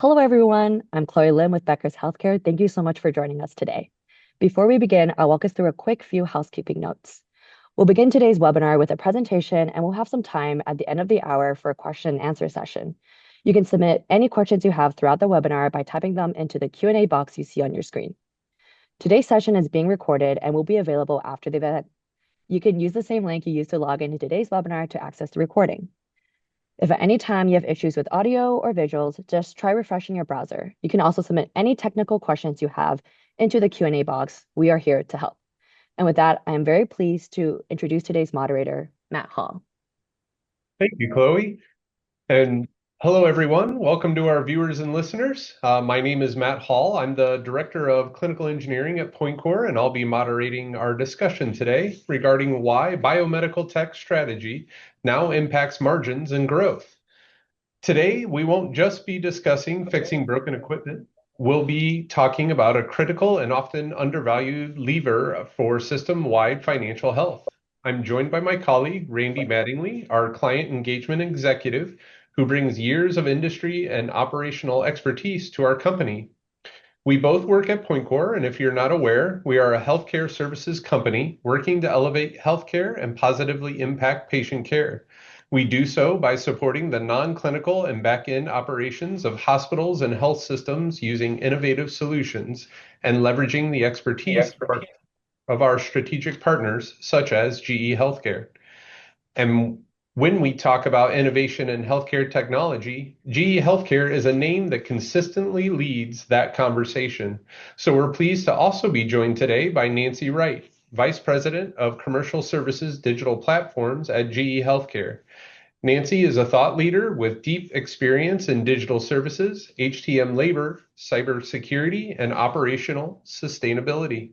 Hello, everyone. I'm Chloe Lim with Becker's Healthcare. Thank you so much for joining us today. Before we begin, I'll walk us through a quick few housekeeping notes. We'll begin today's webinar with a presentation, and we'll have some time at the end of the hour for a question and answer session. You can submit any questions you have throughout the webinar by typing them into the Q&A box you see on your screen. Today's session is being recorded and will be available after the event. You can use the same link you used to log into today's webinar to access the recording. If at any time you have issues with audio or visuals, just try refreshing your browser. You can also submit any technical questions you have into the Q&A box. We are here to help. And with that, I am very pleased to introduce today's moderator, Matt Hall. Thank you, Chloe. And hello, everyone. Welcome to our viewers and listeners. My name is Matt Hall. I'm the Director of Clinical Engineering at Pointcore, and I'll be moderating our discussion today regarding why biomedical tech strategy now impacts margins and growth. Today, we won't just be discussing fixing broken equipment. We'll be talking about a critical and often undervalued lever for system-wide financial health. I'm joined by my colleague, Randy Mattingly, our client engagement executive, who brings years of industry and operational expertise to our company. We both work at Pointcore, and if you're not aware, we are a healthcare services company working to elevate healthcare and positively impact patient care. We do so by supporting the non-clinical and back-end operations of hospitals and health systems using innovative solutions and leveraging the expertise of our strategic partners, such as GE Healthcare. And when we talk about innovation in healthcare technology, GE Healthcare is a name that consistently leads that conversation. So we're pleased to also be joined today by Nancy Wright, Vice President of Commercial Services Digital Platforms at GE Healthcare. Nancy is a thought leader with deep experience in digital services, HTM labor, cybersecurity, and operational sustainability.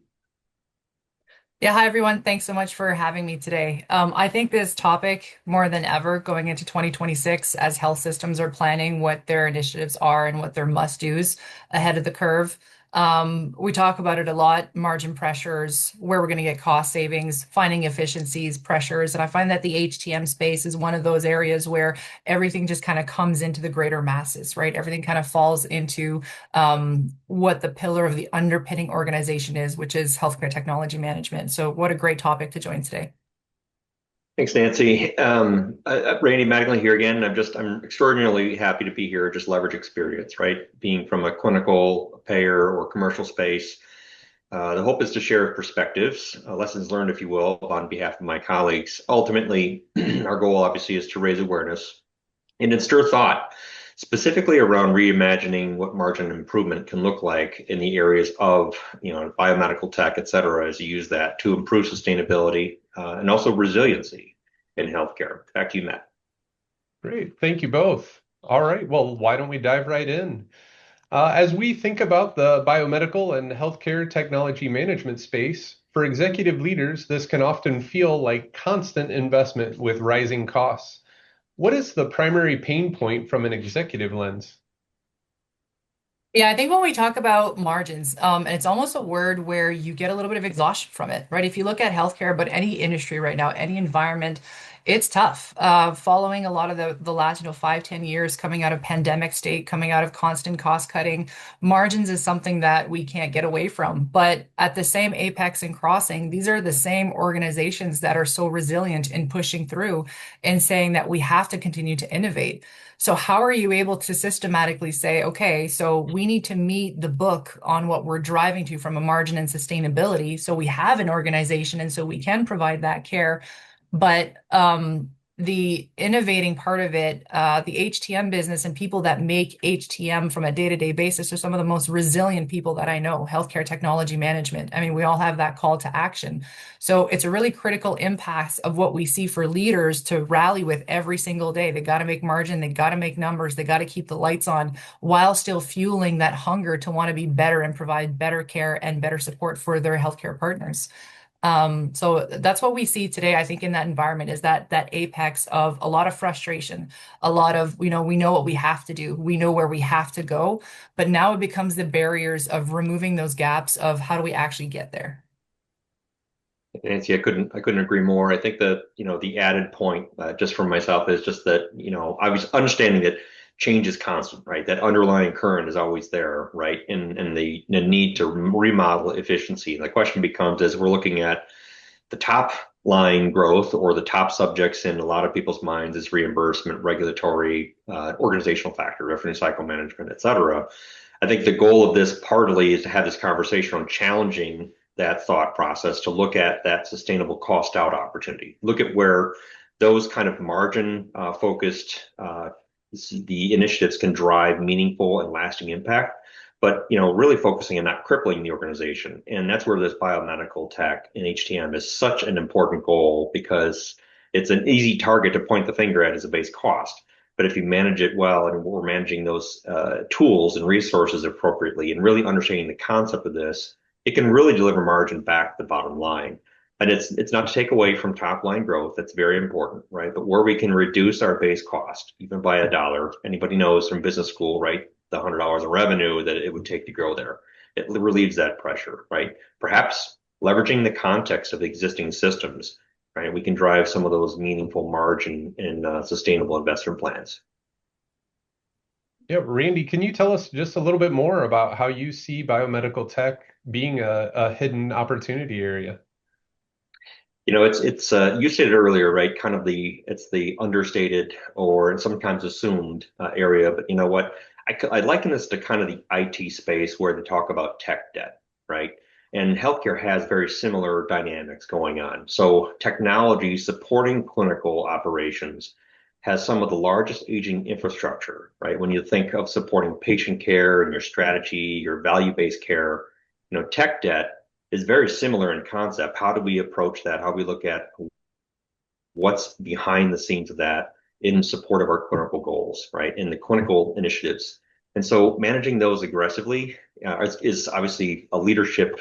Yeah, hi everyone. Thanks so much for having me today. I think this topic, more than ever, going into 2026, as health systems are planning what their initiatives are and what their must-dos ahead of the curve. We talk about it a lot, margin pressures, where we're going to get cost savings, finding efficiencies, pressures. And I find that the HTM space is one of those areas where everything just kind of comes into the greater masses, right? Everything kind of falls into what the pillar of the underpinning organization is, which is healthcare technology management. So what a great topic to join today. Thanks, Nancy. Randy Mattingly here again. I'm extraordinarily happy to be here. Just leverage experience, right? Being from a clinical payer or commercial space. The hope is to share perspectives, lessons learned, if you will, on behalf of my colleagues. Ultimately, our goal obviously is to raise awareness and stir thought, specifically around reimagining what margin improvement can look like in the areas of, biomedical tech, et cetera, as you use that to improve sustainability and also resiliency in healthcare. Back to you, Matt. Great. Thank you both. All right. Well, why don't we dive right in? As we think about the biomedical and healthcare technology management space, for executive leaders, this can often feel like constant investment with rising costs. What is the primary pain point from an executive lens? Yeah, I think when we talk about margins, and it's almost a word where you get a little bit of exhaustion from it, right? If you look at healthcare, but any industry right now, any environment, it's tough. Following a lot of the last, 5, 10 years coming out of pandemic state, coming out of constant cost cutting, margins is something that we can't get away from. But at the same apex and crossing, these are the same organizations that are so resilient in pushing through and saying that we have to continue to innovate. So how are you able to systematically say, okay, so we need to meet the book on what we're driving to from a margin and sustainability, so we have an organization and so we can provide that care, but the innovating part of it, the HTM business and people that make HTM from a day-to-day basis are some of the most resilient people that I know, healthcare technology management. I mean, we all have that call to action. So it's a really critical impact of what we see for leaders to rally with every single day. They got to make margin, they got to make numbers, they got to keep the lights on while still fueling that hunger to want to be better and provide better care and better support for their healthcare partners. So that's what we see today, I think, in that environment is that apex of a lot of frustration, a lot of, we know what we have to do, we know where we have to go, but now it becomes the barriers of removing those gaps of how do we actually get there. Nancy, I couldn't agree more. I think that, the added point, just for myself is just that, I was understanding that change is constant, right? That underlying current is always there, right? And the need to remodel efficiency. And the question becomes, as we're looking at the top line growth or the top subjects in a lot of people's minds is reimbursement, regulatory, organizational factor, revenue cycle management, et cetera. I think the goal of this partly is to have this conversation on challenging that thought process to look at that sustainable cost out opportunity. Look at where those kind of margin focused the initiatives can drive meaningful and lasting impact, but really focusing on not crippling the organization. And that's where this biomedical tech in HTM is such an important goal because it's an easy target to point the finger at as a base cost. But if you manage it well and we're managing those tools and resources appropriately and really understanding the concept of this, it can really deliver margin back to the bottom line. And it's not to take away from top line growth. That's very important, right? But where we can reduce our base cost, even by $1, anybody knows from business school, right? The $100 of revenue that it would take to grow there. It relieves that pressure, right? Perhaps leveraging the context of the existing systems, right? We can drive some of those meaningful margin and sustainable investment plans. Yeah, Randy, can you tell us just a little bit more about how you see biomedical tech being a hidden opportunity area? It's you stated earlier, right? Kind of it's the understated or sometimes assumed area, but you know what? I liken this to kind of the IT space where they talk about tech debt, right? And healthcare has very similar dynamics going on. So technology supporting clinical operations has some of the largest aging infrastructure, right? When you think of supporting patient care and your strategy, your value-based care, tech debt is very similar in concept. How do we approach that? How do we look at what's behind the scenes of that in support of our clinical goals, right? In the clinical initiatives. And so managing those aggressively is obviously a leadership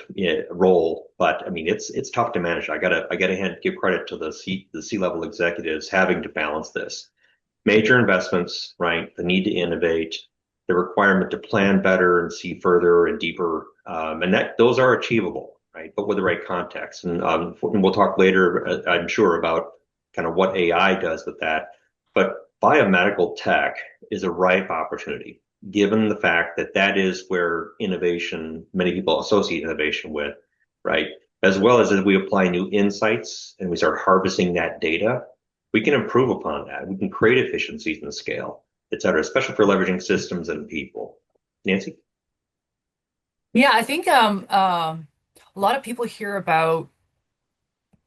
role, but I mean it's tough to manage. I gotta give credit to the C-level executives having to balance this. Major investments, right? The need to innovate, the requirement to plan better and see further and deeper, and that those are achievable, right? But with the right context. And we'll talk later, I'm sure, about kind of what AI does with that. But biomedical tech is a ripe opportunity, given the fact that that is where innovation, many people associate innovation with, right? As well as we apply new insights and we start harvesting that data, we can improve upon that. We can create efficiencies in the scale, et cetera, especially for leveraging systems and people. Nancy? Yeah, I think a lot of people hear about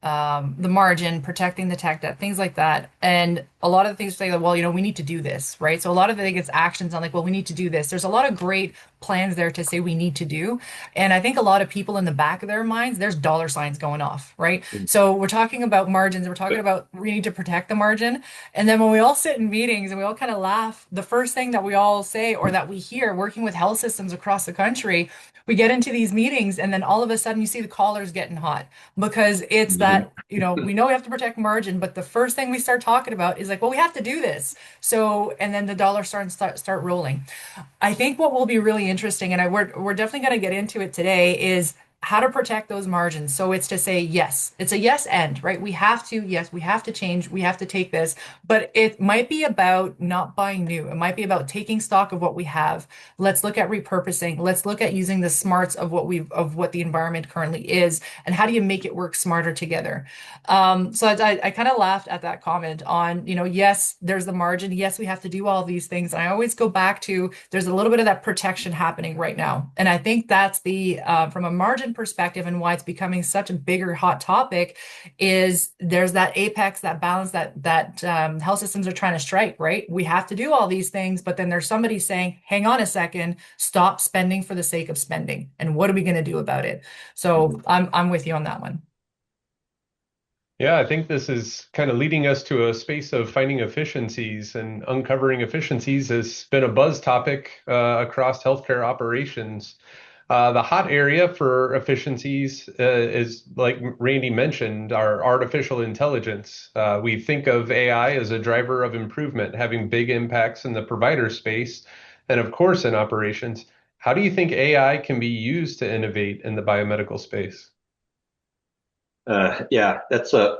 the margin, protecting the tech debt, things like that. And a lot of the things say that, well, we need to do this, right? So a lot of it gets actions on like, well, we need to do this. There's a lot of great plans there to say we need to do. And I think a lot of people in the back of their minds, there's dollar signs going off, right? So we're talking about margins, we're talking about we need to protect the margin. And then when we all sit in meetings and we all kind of laugh, the first thing that we all say or that we hear working with health systems across the country, we get into these meetings and then all of a sudden you see the collars getting hot because it's that, we know we have to protect margin, but the first thing we start talking about is like, well, we have to do this. So, and then the dollars start rolling. I think what will be really interesting, and we're definitely going to get into it today, is how to protect those margins. So it's to say yes, it's a yes end, right? Yes, we have to change, we have to take this, but it might be about not buying new. It might be about taking stock of what we have. Let's look at repurposing. Let's look at using the smarts of what the environment currently is, and how do you make it work smarter together? So I kind of laughed at that comment on, yes, there's the margin. Yes, we have to do all these things. And I always go back to there's a little bit of that protection happening right now, and I think that's the from a margin perspective and why it's becoming such a bigger hot topic is there's that apex, that balance that health systems are trying to strike, right? We have to do all these things, but then there's somebody saying, hang on a second, stop spending for the sake of spending. And what are we going to do about it? So I'm with you on that one. Yeah, I think this is kind of leading us to a space of finding efficiencies, and uncovering efficiencies has been a buzz topic across healthcare operations. The hot area for efficiencies is, like Randy mentioned, our artificial intelligence. We think of AI as a driver of improvement, having big impacts in the provider space and, of course, in operations. How do you think AI can be used to innovate in the biomedical space? Yeah, that's a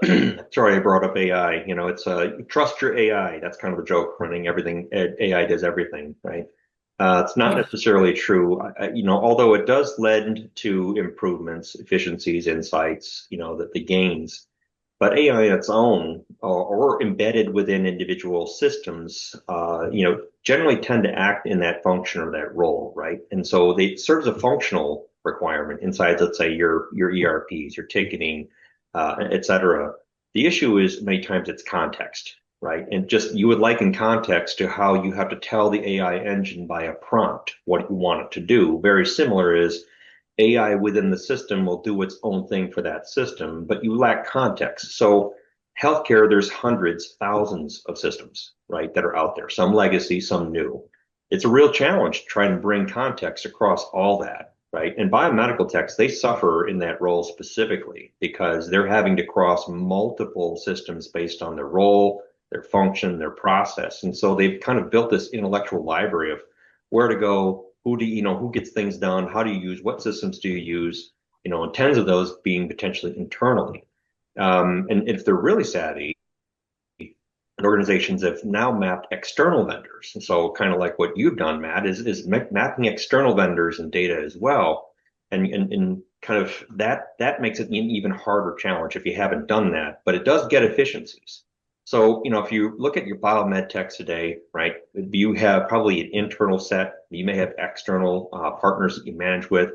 sorry I brought up AI. It's trust your AI. That's kind of the joke running everything. AI does everything, right? It's not Yeah. necessarily true. Although it does lend to improvements, efficiencies, insights, that the gains. But AI on its own, or embedded within individual systems, generally tend to act in that function or that role, right? And so they serve as a functional requirement inside, let's say, your ERPs, your ticketing, et cetera. The issue is many times it's context, right? And just you would liken context to how you have to tell the AI engine by a prompt what you want it to do. Very similar is AI within the system will do its own thing for that system, but you lack context. So healthcare, there's hundreds, thousands of systems, right, that are out there, some legacy, some new. It's a real challenge to try and bring context across all that, right? And biomedical techs, they suffer in that role specifically because they're having to cross multiple systems based on their role, their function, their process. And so they've kind of built this intellectual library of where to go, who gets things done, how do you use, what systems do you use, and tens of those being potentially internally. And if they're really savvy, organizations have now mapped external vendors. And so kind of like what you've done, Matt, is mapping external vendors and data as well. And kind of that makes it an even harder challenge if you haven't done that, but it does get efficiencies. So, if you look at your biomed techs today, right, you have probably an internal set. You may have external partners that you manage with.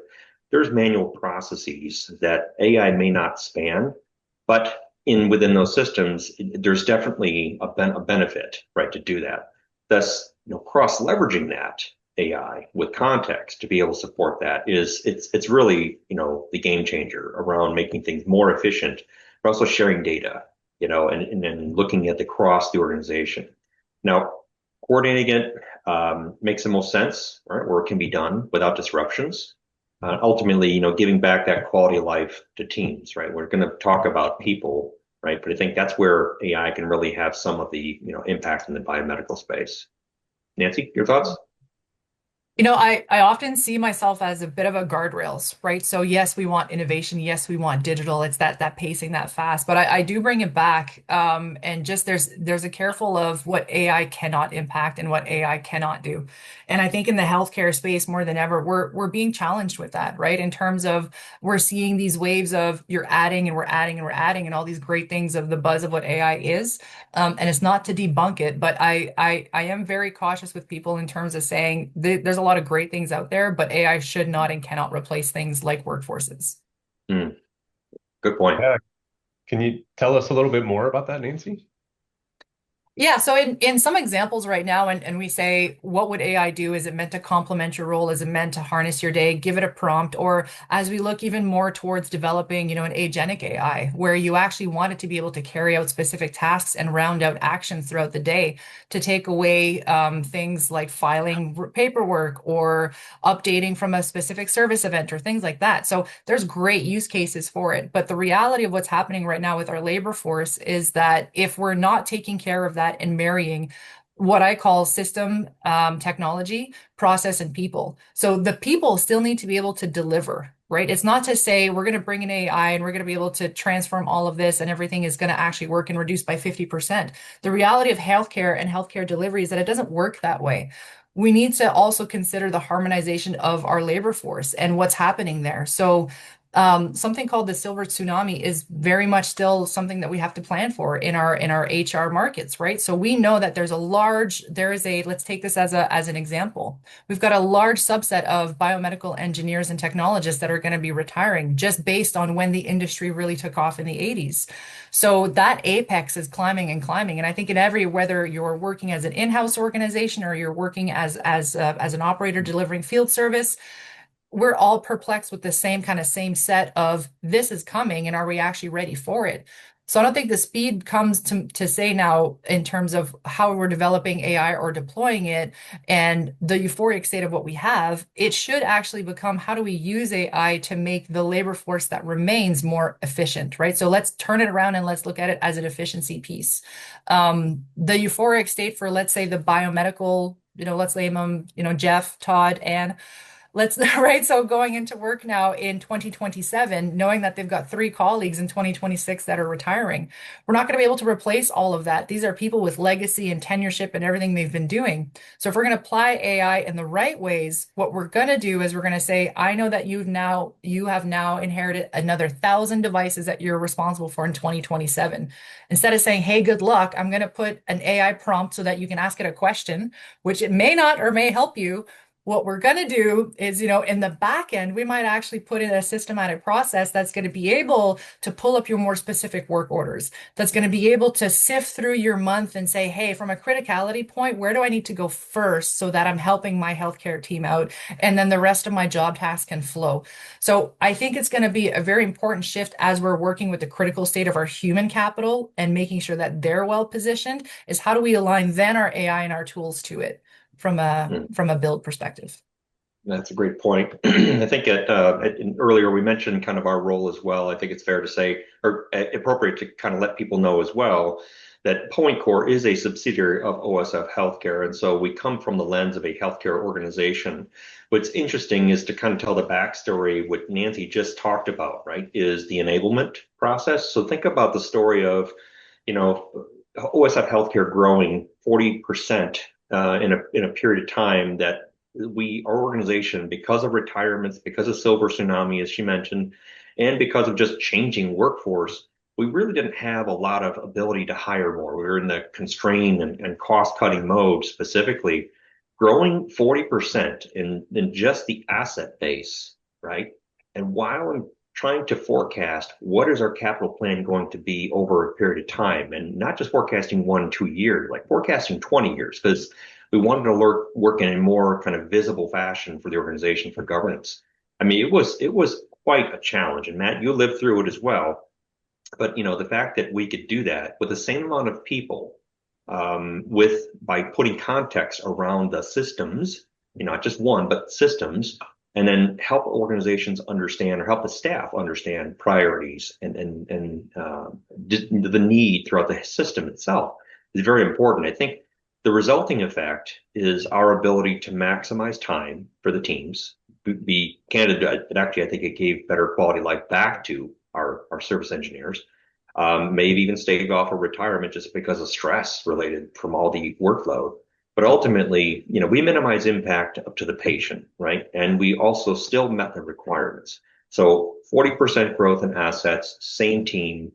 There's manual processes that AI may not span, but within those systems, there's definitely a benefit, right, to do that. Thus, cross leveraging that AI with context to be able to support that it's really the game changer around making things more efficient, but also sharing data, and then looking at across the organization. Now, coordinating it makes the most sense, right, where it can be done without disruptions. Ultimately, giving back that quality of life to teams, right? We're going to talk about people, right? But I think that's where AI can really have some of the, impact in the biomedical space. Nancy, your thoughts? I often see myself as a bit of a guardrails, right? So yes, we want innovation. Yes, we want digital. It's that pacing that fast. But I do bring it back. And just there's a careful of what AI cannot impact and what AI cannot do. And I think in the healthcare space more than ever, we're being challenged with that, right? In terms of we're seeing these waves of you're adding and we're adding and we're adding and all these great things of the buzz of what AI is. And it's not to debunk it, but I am very cautious with people in terms of saying there's a lot of great things out there, but AI should not and cannot replace things like workforces. Hmm, good point. Yeah. Can you tell us a little bit more about that, Nancy? Yeah, so in some examples right now, and we say, what would AI do? Is it meant to complement your role? Is it meant to harness your day? Give it a prompt. Or as we look even more towards developing, an agentic AI, where you actually want it to be able to carry out specific tasks and round out actions throughout the day to take away things like filing paperwork or updating from a specific service event or things like that. So there's great use cases for it. But the reality of what's happening right now with our labor force is that if we're not taking care of that and marrying what I call system technology, process, and people. So the people still need to be able to deliver, right? It's not to say we're going to bring in AI and we're going to be able to transform all of this and everything is going to actually work and reduce by 50%. The reality of healthcare and healthcare delivery is that it doesn't work that way. We need to also consider the harmonization of our labor force and what's happening there. So something called the silver tsunami is very much still something that we have to plan for in our HR markets, right? So we know that let's take this as an example. We've got a large subset of biomedical engineers and technologists that are going to be retiring just based on when the industry really took off in the 80s. So that apex is climbing and climbing. And I think whether you're working as an in-house organization or you're working as an operator delivering field service, we're all perplexed with the same set of this is coming and are we actually ready for it? So I don't think the speed comes to say now in terms of how we're developing AI or deploying it and the euphoric state of what we have. It should actually become how do we use AI to make the labor force that remains more efficient, right? So let's turn it around and let's look at it as an efficiency piece. The euphoric state for, let's say, the biomedical, let's name them, Jeff, Todd, and let's right. So going into work now in 2027, knowing that they've got three colleagues in 2026 that are retiring, we're not going to be able to replace all of that. These are people with legacy and tenureship and everything they've been doing. So if we're going to apply AI in the right ways, what we're going to do is we're going to say, I know that you have now inherited another 1,000 devices that you're responsible for in 2027. Instead of saying, hey, good luck, I'm going to put an AI prompt so that you can ask it a question, which it may not or may help you. What we're going to do is, in the back end, we might actually put in a systematic process that's going to be able to pull up your more specific work orders, that's going to be able to sift through your month and say, hey, from a criticality point, where do I need to go first so that I'm helping my healthcare team out? And then the rest of my job tasks can flow. So I think it's going to be a very important shift as we're working with the critical state of our human capital and making sure that they're well positioned, is how do we align then our AI and our tools to it from a build perspective. That's a great point. I think earlier we mentioned kind of our role as well. I think it's fair to say, or appropriate to kind of let people know as well, that Pointcore is a subsidiary of OSF Healthcare. And so we come from the lens of a healthcare organization. What's interesting is to kind of tell the backstory, what Nancy just talked about, right, is the enablement process. So think about the story of, OSF Healthcare growing 40% in a period of time that our organization, because of retirements, because of silver tsunami, as she mentioned, and because of just changing workforce, we really didn't have a lot of ability to hire more. We were in the constrain and cost cutting mode specifically, growing 40% in just the asset base, right? And while I'm trying to forecast what is our capital plan going to be over a period of time, and not just forecasting 1, 2 years, like forecasting 20 years, because we wanted to work in a more kind of visible fashion for the organization for governance. I mean, it was quite a challenge, and Matt, you lived through it as well. But the fact that we could do that with the same amount of people, by putting context around the systems, not just one, but systems, and then help organizations understand or help the staff understand priorities and the need throughout the system itself is very important. I think the resulting effect is our ability to maximize time for the teams. Be candid, actually, I think it gave better quality life back to our service engineers. Maybe even stave off a retirement just because of stress related from all the workload. But ultimately, we minimize impact up to the patient, right? And we also still met the requirements. So 40% growth in assets, same team,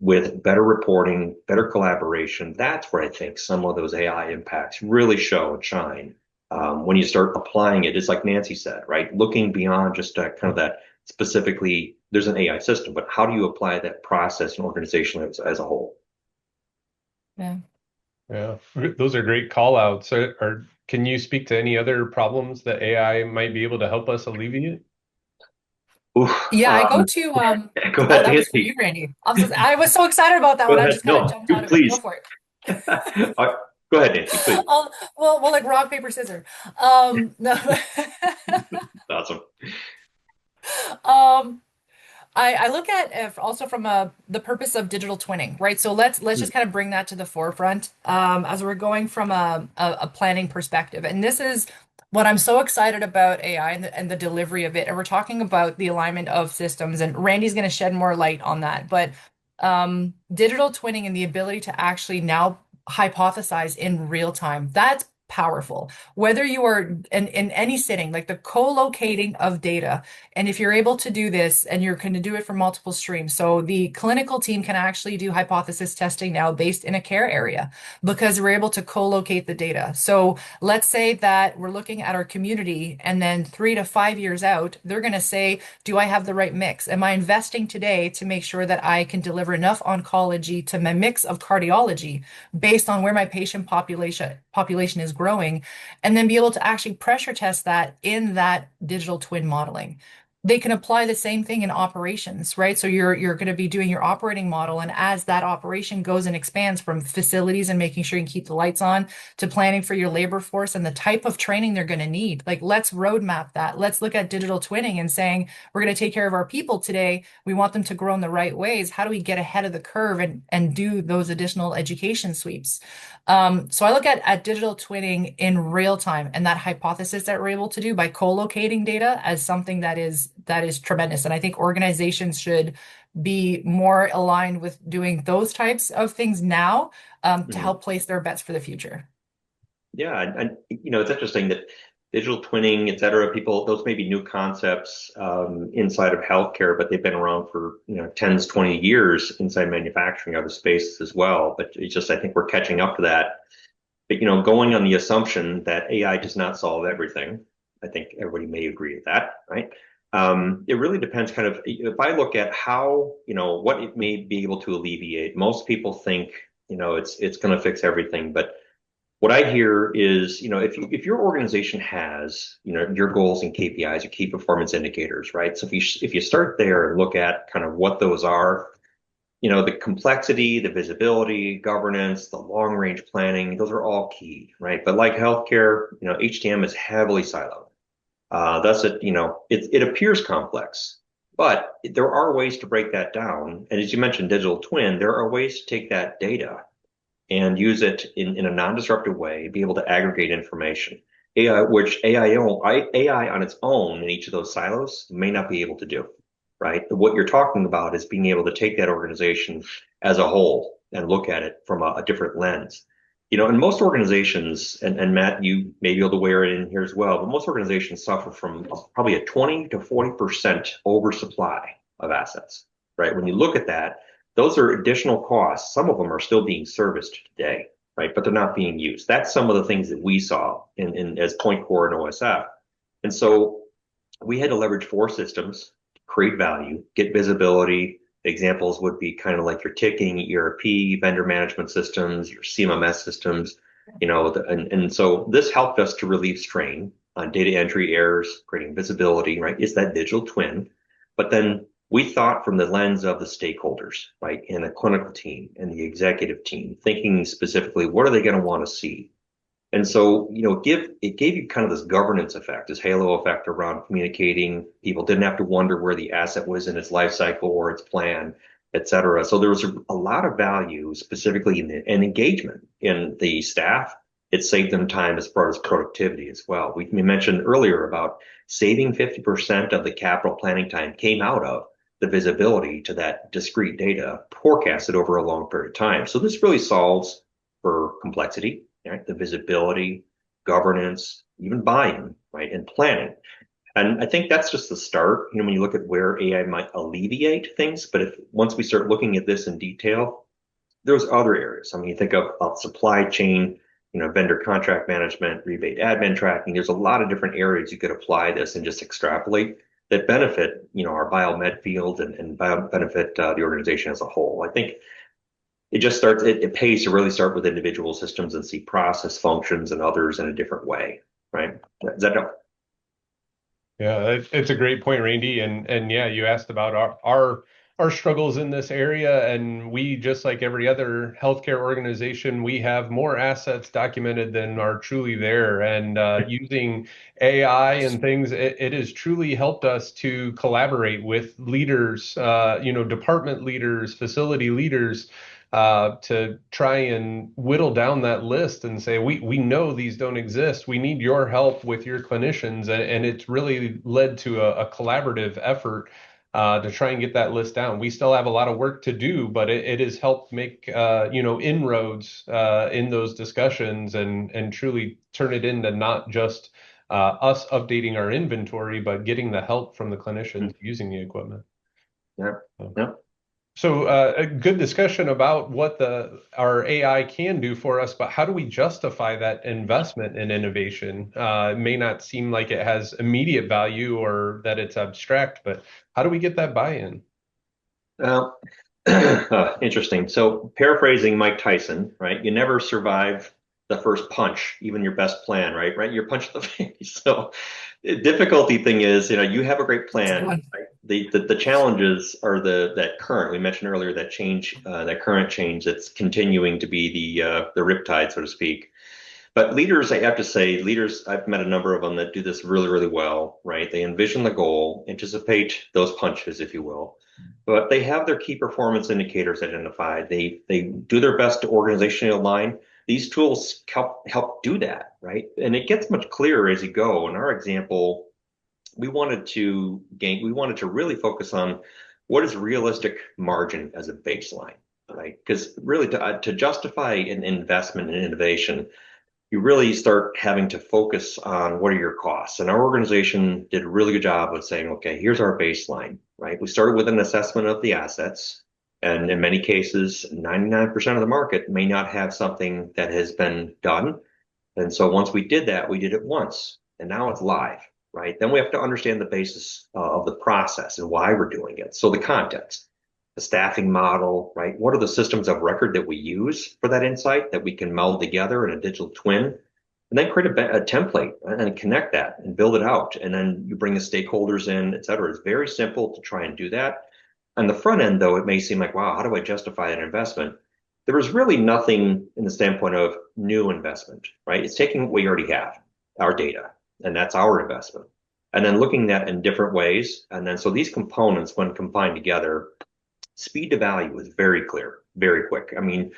with better reporting, better collaboration. That's where I think some of those AI impacts really show and shine. When you start applying it, it's like Nancy said, right? Looking beyond just kind of that specifically, there's an AI system, but how do you apply that process and organization as a whole? Yeah. Yeah, those are great call outs. Can you speak to any other problems that AI might be able to help us alleviate? Oof, Yeah, I go go to oh, ahead, that was for Nancy. you, Randy. I was so excited about that Go one. I ahead. just kind of No, jumped out you of it. Go please. for it. Go ahead, Nancy, please. Well, like rock, paper, scissors. No, Awesome. um, I look at it also from the purpose of digital twinning, right? So let's just kind of bring that to the forefront as we're going from a planning perspective. And this is what I'm so excited about AI and the delivery of it. And we're talking about the alignment of systems, and Randy's going to shed more light on that. But digital twinning and the ability to actually now hypothesize in real time, that's powerful. Whether you are in any sitting, like the co-locating of data, and if you're able to do this and you're going to do it from multiple streams, so the clinical team can actually do hypothesis testing now based in a care area because we're able to co-locate the data. So let's say that we're looking at our community, and then 3 to 5 years out, they're going to say, do I have the right mix? Am I investing today to make sure that I can deliver enough oncology to my mix of cardiology based on where my patient population is growing, and then be able to actually pressure test that in that digital twin modeling. they can apply the same thing in operations, right? So you're going to be doing your operating model, and as that operation goes and expands from facilities and making sure you can keep the lights on to planning for your labor force and the type of training they're going to need. Like, let's roadmap that. Let's look at digital twinning and saying we're going to take care of our people today. We want them to grow in the right ways. How do we get ahead of the curve and do those additional education sweeps? So I look at digital twinning in real time and that hypothesis that we're able to do by co-locating data as something that is tremendous. And I think organizations should be more aligned with doing those types of things now to help place their bets for the future. Yeah, and it's interesting that digital twinning, et cetera, those may be new concepts inside of healthcare, but they've been around for, tens, 20 years inside manufacturing, other spaces as well. But it's just, I think we're catching up to that. But, going on the assumption that AI does not solve everything, I think everybody may agree with that, right? It really depends kind of, if I look at how, what it may be able to alleviate, most people think, it's going to fix everything. But what I hear is, if your organization has, your goals and KPIs, your key performance indicators, right? So if you start there and look at kind of what those are, the complexity, the visibility, governance, the long range planning, those are all key, right? But like healthcare, HTM is heavily siloed. Thus, it appears complex, but there are ways to break that down. And as you mentioned, digital twin, there are ways to take that data and use it in a non-disruptive way, be able to aggregate information. AI on its own in each of those silos may not be able to do, right? What you're talking about is being able to take that organization as a whole and look at it from a different lens. In most organizations, and Matt, you may be able to wear it in here as well, but most organizations suffer from probably a 20 to 40% oversupply of assets, right? When you look at that, those are additional costs. Some of them are still being serviced today, right? But they're not being used. That's some of the things that we saw in as Pointcore and OSF. And so we had to leverage four systems, create value, get visibility. Examples would be kind of like your ticking, ERP, vendor management systems, your CMMS systems, and so this helped us to relieve strain on data entry errors, creating visibility, right? Is that digital twin? But then we thought from the lens of the stakeholders, right? And a clinical team and the executive team, thinking specifically, what are they going to want to see? And so, it gave you kind of this governance effect, this halo effect around communicating. People didn't have to wonder where the asset was in its life cycle or its plan, et cetera. So there was a lot of value specifically in engagement in the staff. It saved them time as far as productivity as well. We mentioned earlier about saving 50% of the capital planning time came out of the visibility to that discrete data forecasted over a long period of time. So this really solves for complexity, right? The visibility, governance, even buy-in, right? And planning. And I think that's just the start, when you look at where AI might alleviate things. But once we start looking at this in detail, there's other areas. I mean, you think of supply chain, vendor contract management, rebate admin tracking. There's a lot of different areas you could apply this and just extrapolate that benefit, our biomed field and benefit the organization as a whole. I think it pays to really start with individual systems and see process functions and others in a different way, right? Does that help? Yeah, it's a great point, Randy. And yeah, you asked about our struggles in this area, and we, just like every other healthcare organization, we have more assets documented than are truly there. And using AI and things, it has truly helped us to collaborate with leaders, department leaders, facility leaders, to try and whittle down that list and say, we know these don't exist. We need your help with your clinicians. And it's really led to a collaborative effort to try and get that list down. We still have a lot of work to do, but it has helped make inroads in those discussions and truly turn it into not just us updating our inventory, but getting the help from the clinicians using the equipment. Yeah. Yeah. So a good discussion about what our AI can do for us, but how do we justify that investment in innovation? It may not seem like it has immediate value or that it's abstract, but how do we get that buy-in? Interesting. So paraphrasing Mike Tyson, right? You never survive the first punch, even your best plan, right? You're punched in the face. So the difficulty thing is, you have a great That's a good plan. one. Right? The challenges are that current, we mentioned earlier, that change, that current change that's continuing to be the riptide, so to speak. But leaders, I have to say, leaders, I've met a number of them that do this really, really well, right? They envision the goal, anticipate those punches, if you will, but they have their key performance indicators identified. They do their best to organizationally align. These tools help do that, right? And it gets much clearer as you go. In our example, we wanted to really focus on what is realistic margin as a baseline, right? Because really to justify an investment in innovation, you really start having to focus on what are your costs. And our organization did a really good job of saying, okay, here's our baseline, right? We started with an assessment of the assets. And in many cases, 99% of the market may not have something that has been done. And so once we did that, we did it once, and now it's live, right? Then we have to understand the basis of the process and why we're doing it. So the context, the staffing model, right? What are the systems of record that we use for that insight that we can meld together in a digital twin? And then create a template and connect that and build it out. And then you bring the stakeholders in, et cetera. It's very simple to try and do that. On the front end, though, it may seem like, wow, how do I justify an investment? There was really nothing in the standpoint of new investment, right? It's taking what we already have, our data, and that's our investment. And then looking at in different ways. And then so these components, when combined together, speed to value was very clear, very quick. I mean,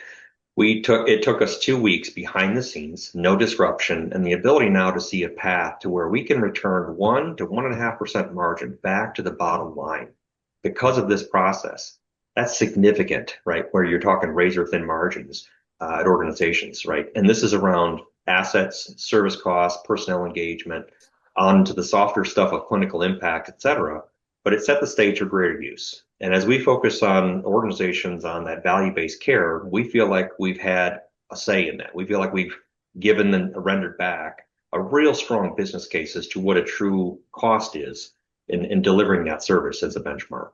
it took us 2 weeks behind the scenes, no disruption, and the ability now to see a path to where we can return 1 to 1.5% margin back to the bottom line because of this process. That's significant, right? Where you're talking razor thin margins at organizations, right? And this is around assets, service costs, personnel engagement, on to the softer stuff of clinical impact, et cetera. But it set the stage for greater use. And as we focus on organizations on that value-based care, we feel like we've had a say in that. We feel like we've given and rendered back a real strong business case as to what a true cost is in delivering that service as a benchmark.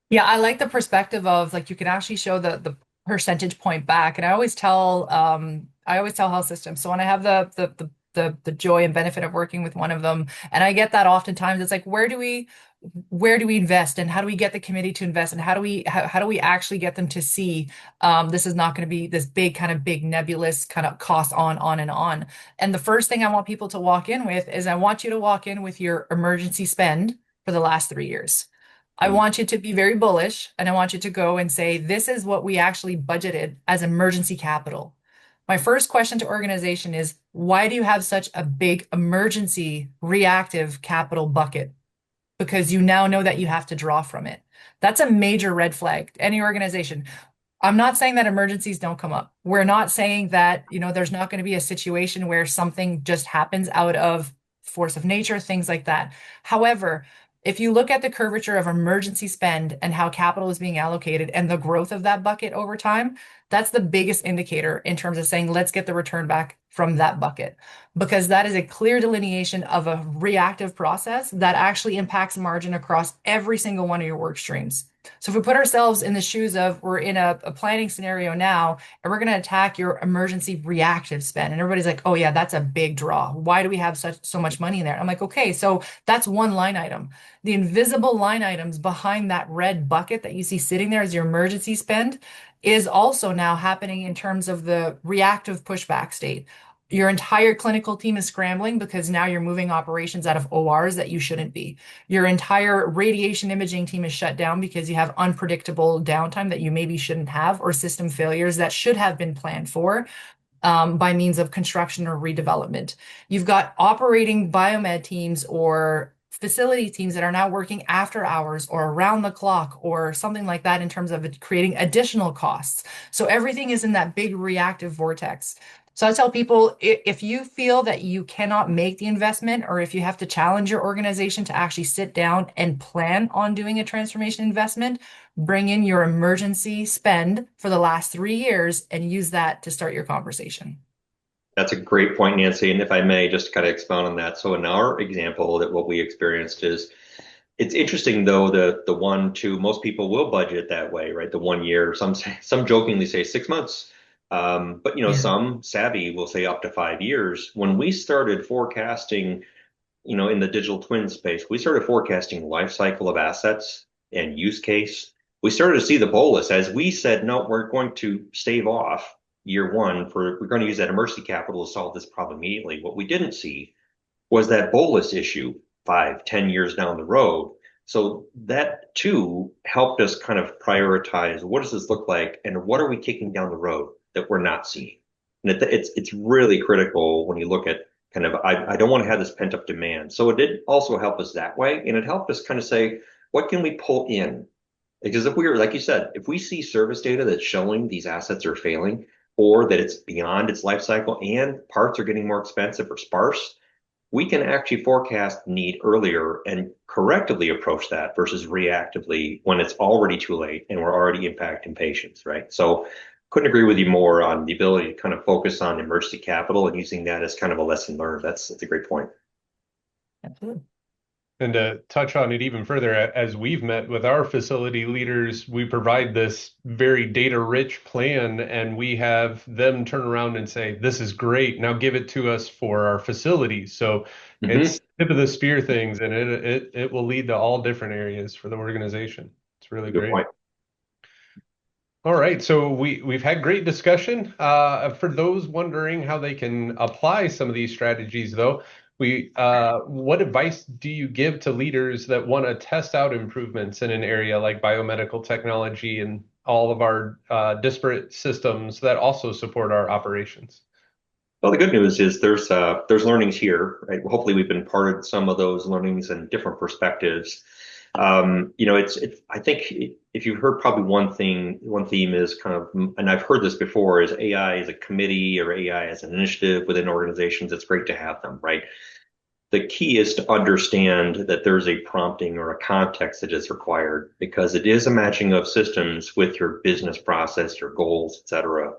Yeah, I like the perspective of like you can actually show the percentage point back. And I always tell health systems. So when I have the joy and benefit of working with one of them, and I get that oftentimes, it's like where do we invest and how do we get the committee to invest and how do we actually get them to see this is not going to be this big nebulous kind of cost on and on. And the first thing I want people to walk in with is I want you to walk in with your emergency spend for the last 3 years. I want you to be very bullish and I want you to go and say, this is what we actually budgeted as emergency capital. My first question to organization is, why do you have such a big emergency reactive capital bucket? Because you now know that you have to draw from it. That's a major red flag to any organization. I'm not saying that emergencies don't come up. We're not saying that, there's not going to be a situation where something just happens out of force of nature, things like that. However, if you look at the curvature of emergency spend and how capital is being allocated and the growth of that bucket over time, that's the biggest indicator in terms of saying, let's get the return back from that bucket, because that is a clear delineation of a reactive process that actually impacts margin across every single one of your work streams. So if we put ourselves in the shoes of we're in a planning scenario now and we're going to attack your emergency reactive spend, and everybody's like, oh yeah, that's a big draw. Why do we have so much money in there? I'm like, okay, so that's one line item. The invisible line items behind that red bucket that you see sitting there as your emergency spend is also now happening in terms of the reactive pushback state. Your entire clinical team is scrambling because now you're moving operations out of ORs that you shouldn't be. Your entire radiation imaging team is shut down because you have unpredictable downtime that you maybe shouldn't have, or system failures that should have been planned for by means of construction or redevelopment. You've got operating biomed teams or facility teams that are now working after hours or around the clock or something like that in terms of creating additional costs. So everything is in that big reactive vortex. So I tell people, if you feel that you cannot make the investment, or if you have to challenge your organization to actually sit down and plan on doing a transformation investment, bring in your emergency spend for the last 3 years and use that to start your conversation. That's a great point, Nancy. And if I may, just to kind of expound on that. So in our example, that what we experienced is, it's interesting though, the 1, 2, most people will budget that way, right? The 1 year, some jokingly say 6 months. But Yeah. some savvy will say up to 5 years. When we started forecasting, in the digital twin space, we started forecasting life cycle of assets and use case. We started to see the bolus as we said, no, we're going to stave off year one we're going to use that emergency capital to solve this problem immediately. What we didn't see was that bolus issue 5, 10 years down the road. So that too helped us kind of prioritize what does this look like and what are we kicking down the road that we're not seeing. And it's really critical when you look at kind of I don't want to have this pent up demand. So it did also help us that way, and it helped us kind of say what can we pull in, because if we were like you said, if we see service data that's showing these assets are failing or that it's beyond its life cycle and parts are getting more expensive or sparse, we can actually forecast need earlier and correctively approach that versus reactively when it's already too late and we're already impacting patients, right? So couldn't agree with you more on the ability to kind of focus on emergency capital and using that as kind of a lesson learned. That's a great point. Absolutely. And to touch on it even further, as we've met with our facility leaders, we provide this very data-rich plan, and we have them turn around and say, "This is great. Now give it to us for our facilities." So Mm-hmm. it's tip of the spear things, and it will lead to all different areas for the organization. It's really Good great. point. All right, so we've had great discussion. For those wondering how they can apply some of these strategies, though, what advice do you give to leaders that want to test out improvements in an area like biomedical technology and all of our disparate systems that also support our operations? Well, the good news is there's learnings here, right? Hopefully, we've been part of some of those learnings and different perspectives. I think if you've heard probably one theme is kind of, and I've heard this before, is AI as a committee or AI as an initiative within organizations. It's great to have them, right? The key is to understand that there's a prompting or a context that is required because it is a matching of systems with your business process, your goals, et cetera.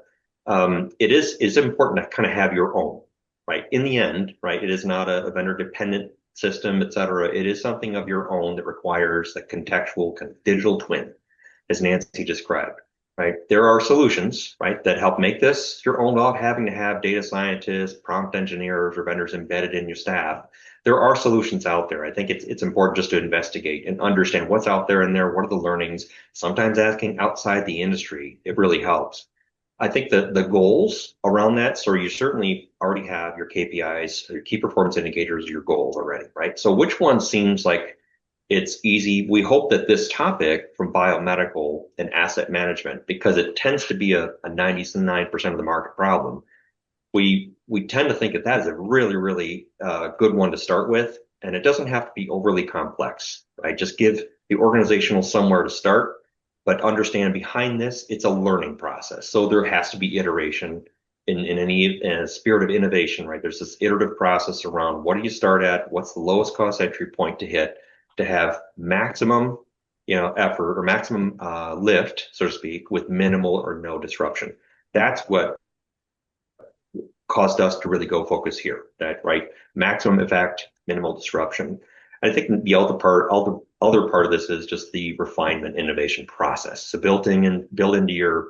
It's important to kind of have your own, right? In the end, right? It is not a vendor dependent system, et cetera. It is something of your own that requires the contextual kind of digital twin, as Nancy described, right? There are solutions, right, that help make this your own without having to have data scientists, prompt engineers, or vendors embedded in your staff. There are solutions out there. I think it's important just to investigate and understand what's out there and there. What are the learnings? Sometimes asking outside the industry, it really helps. I think that the goals around that, so you certainly already have your KPIs, your key performance indicators, your goals already, right? So which one seems like it's easy? We hope that this topic from biomedical and asset management, because it tends to be a 99% of the market problem, we tend to think that that is a really, really good one to start with. And it doesn't have to be overly complex, right? Just give the organizational somewhere to start, but understand behind this, it's a learning process. So there has to be iteration in a spirit of innovation, right? There's this iterative process around what do you start at? What's the lowest cost entry point to hit to have maximum, effort or maximum lift, so to speak, with minimal or no disruption. That's what caused us to really go focus here, that right maximum effect, minimal disruption. I think the other part of this is just the refinement innovation process. So build into your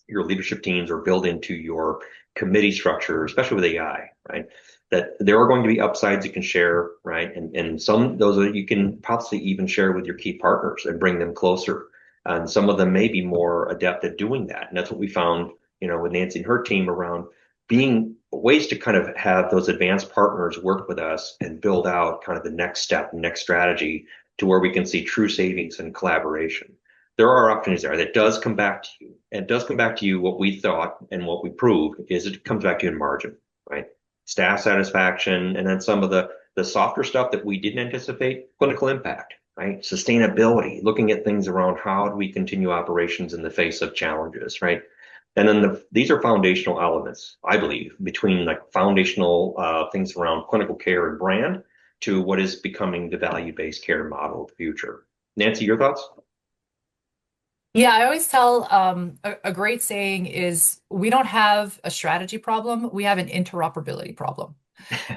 leadership teams or build into your committee structure, especially with AI, right? That there are going to be upsides you can share, right? And some those are, you can possibly even share with your key partners and bring them closer. And some of them may be more adept at doing that. And that's what we found, with Nancy and her team around being ways to kind of have those advanced partners work with us and build out kind of the next step, next strategy to where we can see true savings and collaboration. There are opportunities there. That does come back to you. And it does come back to you what we thought and what we proved is it comes back to you in margin, right? Staff satisfaction, and then some of the softer stuff that we didn't anticipate, clinical impact, right? Sustainability, looking at things around how do we continue operations in the face of challenges, right? And then these are foundational elements, I believe, between like foundational things around clinical care and brand to what is becoming the value-based care model of the future. Nancy, your thoughts? Yeah, I always tell a great saying is we don't have a strategy problem, we have an interoperability problem.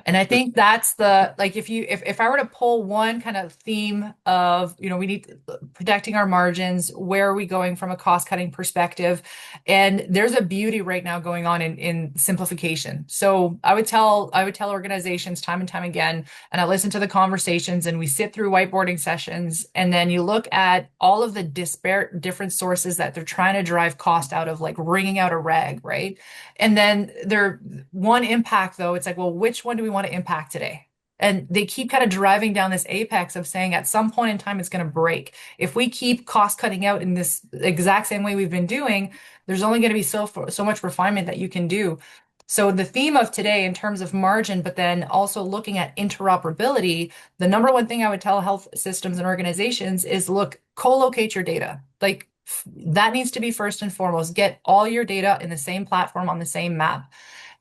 And I think that's the like if I were to pull one kind of theme of, we need protecting our margins, where are we going from a cost cutting perspective? And there's a beauty right now going on in simplification. So I would tell organizations time and time again, and I listen to the conversations and we sit through whiteboarding sessions, and then you look at all of the disparate different sources that they're trying to drive cost out of, like wringing out a rag, right? And then they're one impact though, it's like, well, which one do we want to impact today? And they keep kind of driving down this apex of saying at some point in time it's going to break. If we keep cost cutting out in this exact same way we've been doing, there's only going to be so much refinement that you can do. So the theme of today in terms of margin, but then also looking at interoperability, the number one thing I would tell health systems and organizations is look, co-locate your data. Like that needs to be first and foremost. Get all your data in the same platform on the same map.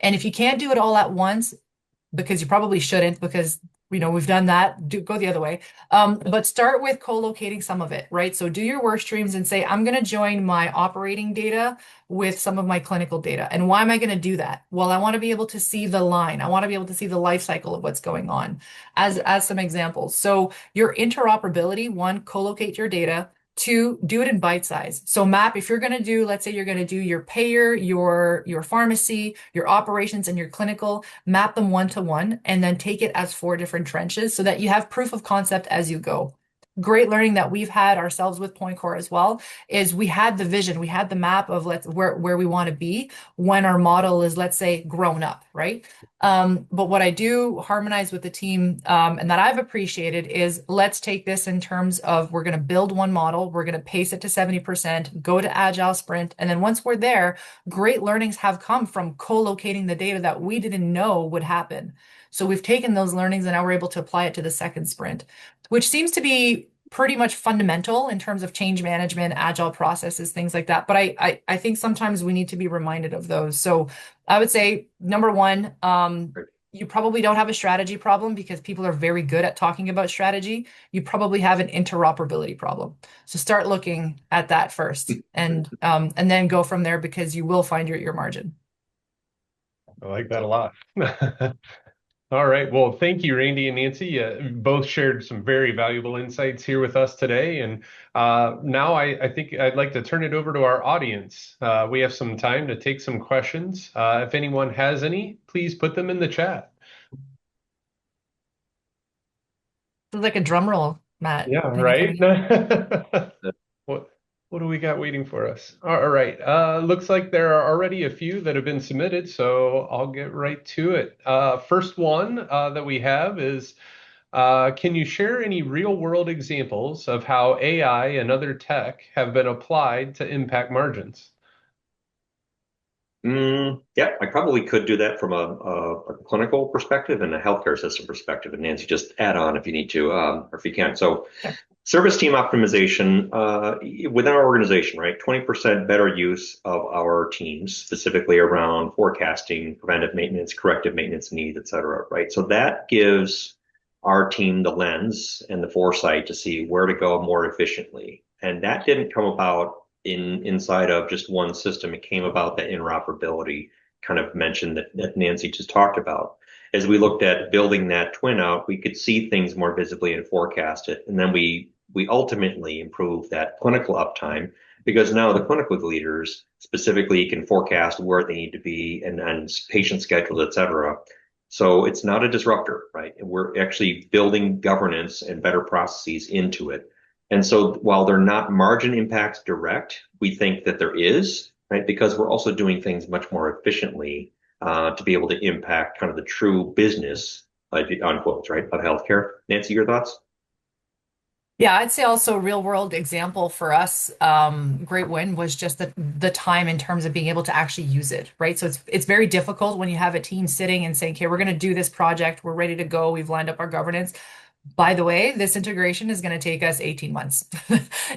And if you can't do it all at once, because you probably shouldn't, because we've done that, go the other way. But start with co-locating some of it, right? So do your work streams and say, I'm going to join my operating data with some of my clinical data. And why am I going to do that? Well, I want to be able to see the line. I want to be able to see the life cycle of what's going on as some examples. So your interoperability, one, co-locate your data. Two, do it in bite size. So map, if you're going to do, let's say you're going to do your payer, your pharmacy, your operations, and your clinical, map them one to one, and then take it as 4 different trenches so that you have proof of concept as you go. Great learning that we've had ourselves with Pointcore as well is we had the vision, we had the map of where we want to be when our model is, let's say, grown up, right? But what I do harmonize with the team, and that I've appreciated is let's take this in terms of we're going to build one model, we're going to pace it to 70%, go to agile sprint, and then once we're there, great learnings have come from co-locating the data that we didn't know would happen. So we've taken those learnings and now we're able to apply it to the second sprint, which seems to be pretty much fundamental in terms of change management, agile processes, things like that. But I think sometimes we need to be reminded of those. So I would say number one, you probably don't have a strategy problem because people are very good at talking about strategy. You probably have an interoperability problem. So start looking at that first, and then go from there because you will find your margin. I like that a lot. All right. Well, thank you, Randy and Nancy. You both shared some very valuable insights here with us today. And now I think I'd like to turn it over to our audience. We have some time to take some questions. If anyone has any, please put them in the chat. It's like a drum roll, Matt. Yeah, right. What do we got waiting for us? All right. Looks like there are already a few that have been submitted, so I'll get right to it. First one that we have is, can you share any real-world examples of how AI and other tech have been applied to impact margins? Yeah, I probably could do that from a clinical perspective and a healthcare system perspective. And Nancy, just add on if you need to, or if you can. So service team optimization within our organization, right? 20% better use of our teams, specifically around forecasting, preventive maintenance, corrective maintenance needs, et cetera, right? So that gives our team the lens and the foresight to see where to go more efficiently. And that didn't come about inside of just one system. It came about that interoperability kind of mentioned that Nancy just talked about. As we looked at building that twin out, we could see things more visibly and forecast it. And then we ultimately improved that clinical uptime because now the clinical leaders specifically can forecast where they need to be and patient schedules, et cetera. So it's not a disruptor, right? And we're actually building governance and better processes into it. And so while they're not margin impacts direct, we think that there is, right? Because we're also doing things much more efficiently to be able to impact kind of the true business, on quotes, right, of healthcare. Nancy, your thoughts? Yeah, I'd say also real world example for us, great win was just the time in terms of being able to actually use it, right? So it's very difficult when you have a team sitting and saying, okay, we're going to do this project, we're ready to go, we've lined up our governance. By the way, this integration is going to take us 18 months.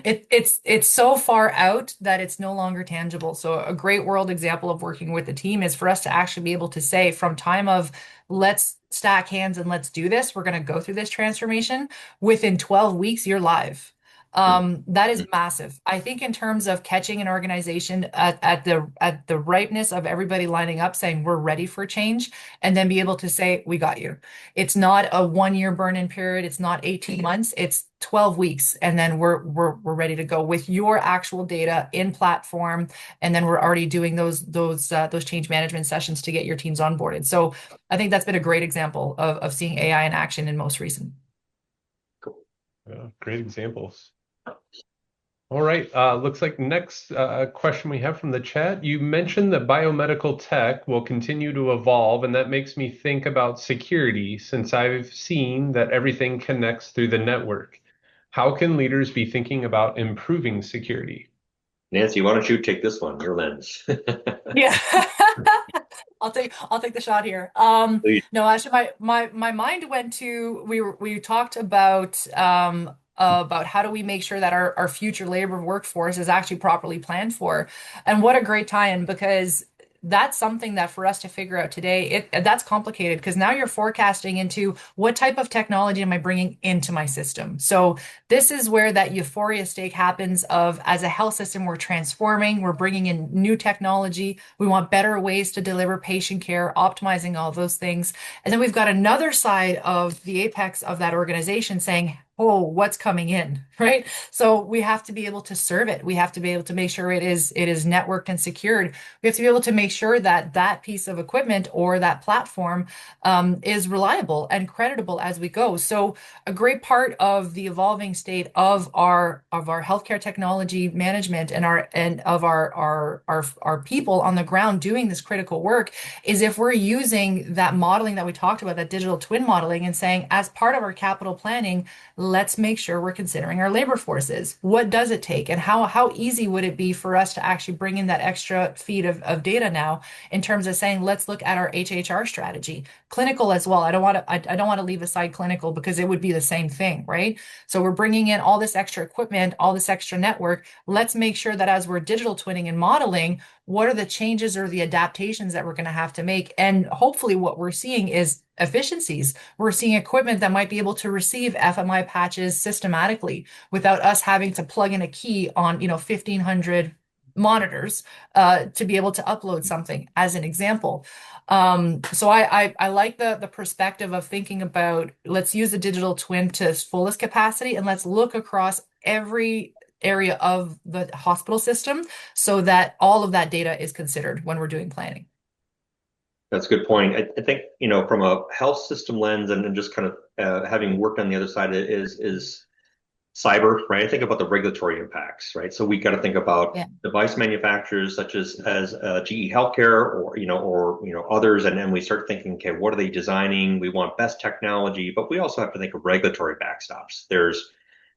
It's so far out that it's no longer tangible. So a great world example of working with the team is for us to actually be able to say from time of let's stack hands and let's do this, we're going to go through this transformation. Within 12 weeks, you're live. That is massive. I think in terms of catching an organization at the ripeness of everybody lining up saying we're ready for change, and then be able to say we got you. It's not a 1 year burn-in period. It's not 18 months. It's 12 weeks, and then we're ready to go with your actual data in platform, and then we're already doing those change management sessions to get your teams onboarded. So I think that's been a great example of seeing AI in action in most recent. Cool. Great examples. All right. Looks like next question we have from the chat. You mentioned that biomedical tech will continue to evolve, and that makes me think about security since I've seen that everything connects through the network. How can leaders be thinking about improving security? Nancy, why don't you take this one, your lens? Yeah. I'll take the shot here. Please. No, actually my mind went to we talked about how do we make sure that our future labor workforce is actually properly planned for. And what a great tie-in, because that's something that for us to figure out today, that's complicated because now you're forecasting into what type of technology am I bringing into my system. So this is where that euphoria stake happens of as a health system, we're transforming, we're bringing in new technology. We want better ways to deliver patient care, optimizing all those things. And then we've got another side of the apex of that organization saying, oh, what's coming in, right? So we have to be able to serve it. We have to be able to make sure it is networked and secured. We have to be able to make sure that that piece of equipment or that platform is reliable and creditable as we go. So a great part of the evolving state of our healthcare technology management and our people on the ground doing this critical work is if we're using that modeling that we talked about, that digital twin modeling, and saying as part of our capital planning, let's make sure we're considering our labor forces. What does it take? And how easy would it be for us to actually bring in that extra feed of data now in terms of saying, let's look at our HHR strategy, clinical as well. I don't want to leave aside clinical because it would be the same thing, right? So we're bringing in all this extra equipment, all this extra network. Let's make sure that as we're digital twinning and modeling, what are the changes or the adaptations that we're going to have to make? And hopefully what we're seeing is efficiencies. We're seeing equipment that might be able to receive FMI patches systematically without us having to plug in a key on, 1,500 monitors to be able to upload something, as an example. So I like the perspective of thinking about let's use the digital twin to its fullest capacity and let's look across every area of the hospital system so that all of that data is considered when we're doing planning. That's a good point. I think, from a health system lens and just kind of having worked on the other side is cyber, right? I think about the regulatory impacts, right? So we got to think about device manufacturers such as GE Healthcare or others, and then we start thinking, okay, what are they designing? We want best technology, but we also have to think of regulatory backstops. There's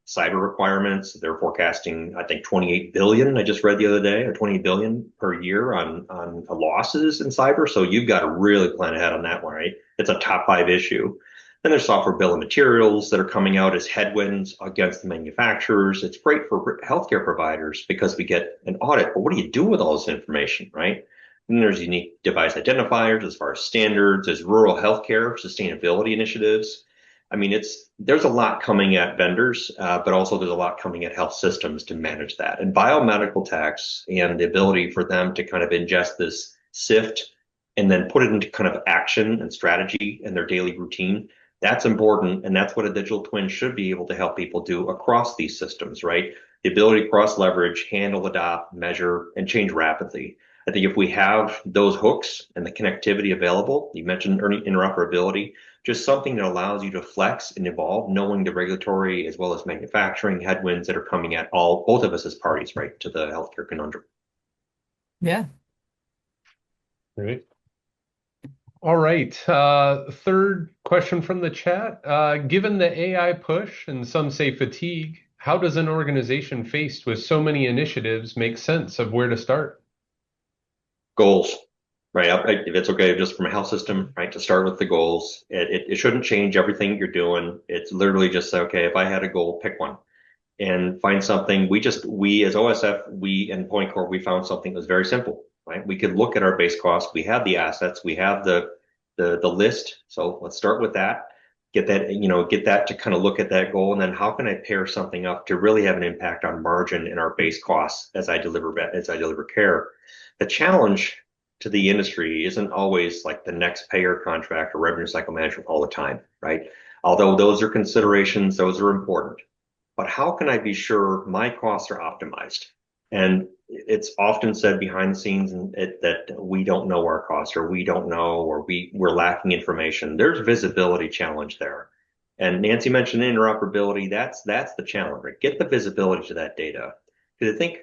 cyber requirements. They're forecasting, I think, 28 billion. I just read the other day, or 20 billion per year on losses in cyber. So you've got to really plan ahead on that one, right? It's a top 5 issue. Then there's software bill of materials that are coming out as headwinds against the manufacturers. It's great for healthcare providers because we get an audit, but what do you do with all this information, right? And there's unique device identifiers as far as standards, as rural healthcare sustainability initiatives. I mean, there's a lot coming at vendors, but also there's a lot coming at health systems to manage that. And biomedical techs and the ability for them to kind of ingest this sift and then put it into kind of action and strategy in their daily routine, that's important. And that's what a digital twin should be able to help people do across these systems, right? The ability to cross leverage, handle, adopt, measure, and change rapidly. I think if we have those hooks and the connectivity available, you mentioned interoperability, just something that allows you to flex and evolve, knowing the regulatory as well as manufacturing headwinds that are coming at both of us as parties, right, to the healthcare conundrum. Yeah. Great. All right. Third question from the chat. Given the AI push and some say fatigue, how does an organization faced with so many initiatives make sense of where to start? Goals, right? If it's okay, just from a health system, right, to start with the goals. It shouldn't change everything you're doing. It's literally just, okay, if I had a goal, pick one and find something. We as OSF, we and Pointcore, we found something that was very simple, right? We could look at our base costs. We have the assets. We have the list. So let's start with that. get that to kind of look at that goal, and then how can I pair something up to really have an impact on margin and our base costs as I deliver care. The challenge to the industry isn't always like the next payer contract or revenue cycle management all the time, right? Although those are considerations, those are important. But how can I be sure my costs are optimized? And it's often said behind the scenes that we don't know our costs, or we don't know, or we're lacking information. There's visibility challenge there. And Nancy mentioned interoperability. That's the challenge, right? Get the visibility to that data. Because I think,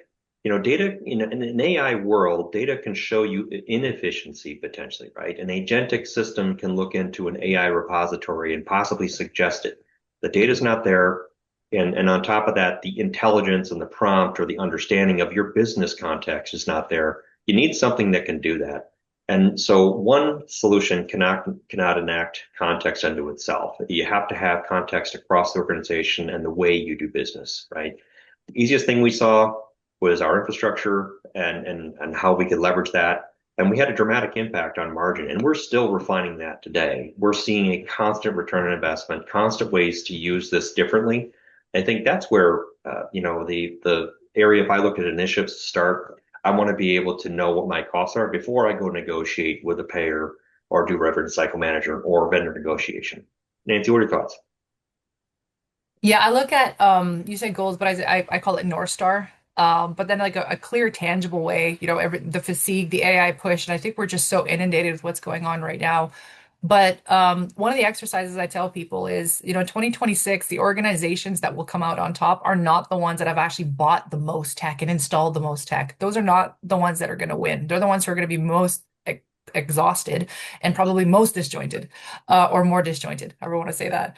data in an AI world, data can show you inefficiency potentially, right? An agentic system can look into an AI repository and possibly suggest it. The data's not there. And on top of that, the intelligence and the prompt or the understanding of your business context is not there. You need something that can do that. And so one solution cannot enact context unto itself. You have to have context across the organization and the way you do business, right? The easiest thing we saw was our infrastructure and how we could leverage that. And we had a dramatic impact on margin, and we're still refining that today. We're seeing a constant return on investment, constant ways to use this differently. I think that's where, the area, if I look at initiatives to start, I want to be able to know what my costs are before I go negotiate with a payer or do revenue cycle management or vendor negotiation. Nancy, what are your thoughts? Yeah, I look at you said goals, but I call it North Star. But then like a clear, tangible way, the fatigue, the AI push, and I think we're just so inundated with what's going on right now. But one of the exercises I tell people is, 2026, the organizations that will come out on top are not the ones that have actually bought the most tech and installed the most tech. Those are not the ones that are going to win. They're the ones who are going to be most exhausted and probably most disjointed, or more disjointed, however you want to say that.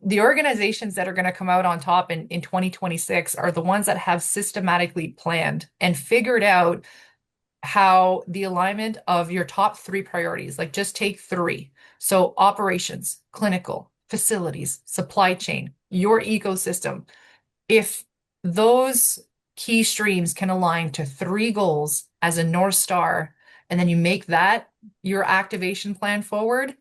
The organizations that are going to come out on top in 2026 are the ones that have systematically planned and figured out how the alignment of your top three priorities, like just take three. So operations, clinical, facilities, supply chain, your ecosystem. If those key streams can align to three goals as a North Star, and then you make that your activation plan forward,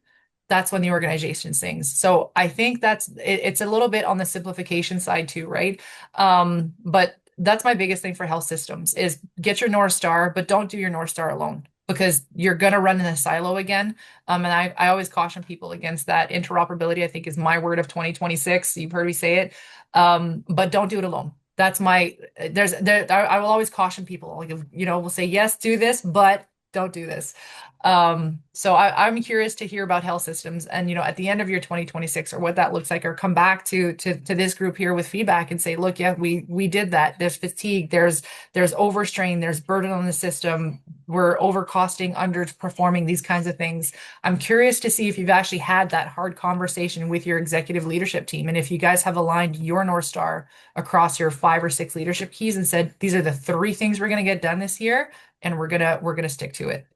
that's when the organization sings. So I think it's a little bit on the simplification side too, right? But that's my biggest thing for health systems is get your North Star, but don't do your North Star alone because you're going to run in a silo again. And I always caution people against that. Interoperability, I think, is my word of 2026. You've heard me say it. But don't do it alone. That's I will always caution people, like, we'll say, yes, do this, but don't do this. So I'm curious to hear about health systems and, at the end of your 2026 or what that looks like, or come back to this group here with feedback and say, look, yeah, we did that. There's fatigue, there's overstrain, there's burden on the system. We're overcosting, underperforming, these kinds of things. I'm curious to see if you've actually had that hard conversation with your executive leadership team. And if you guys have aligned your North Star across your 5 or 6 leadership keys and said, these are the 3 things we're going to get done this year, and we're gonna stick to it.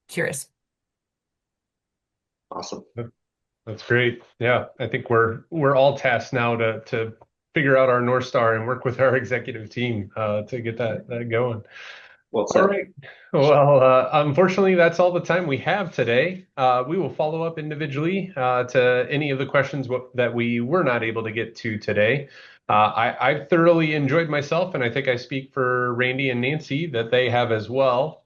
Curious. Awesome. That's great. Yeah, I think we're all tasked now to figure out our North Star and work with our executive team to get that going. Well All said. right. Well, unfortunately, that's all the time we have today. We will follow up individually to any of the questions that we were not able to get to today. I've thoroughly enjoyed myself, and I think I speak for Randy and Nancy that they have as well.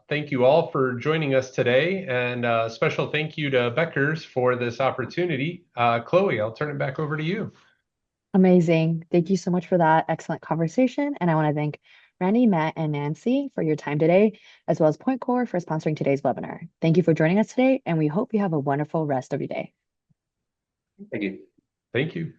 Thank you all for joining us today, and a special thank you to Beckers for this opportunity. Chloe, I'll turn it back over to you. Amazing. Thank you so much for that excellent conversation. And I want to thank Randy, Matt, and Nancy for your time today, as well as Pointcore for sponsoring today's webinar. Thank you for joining us today, and we hope you have a wonderful rest of your day. Thank you. Thank you.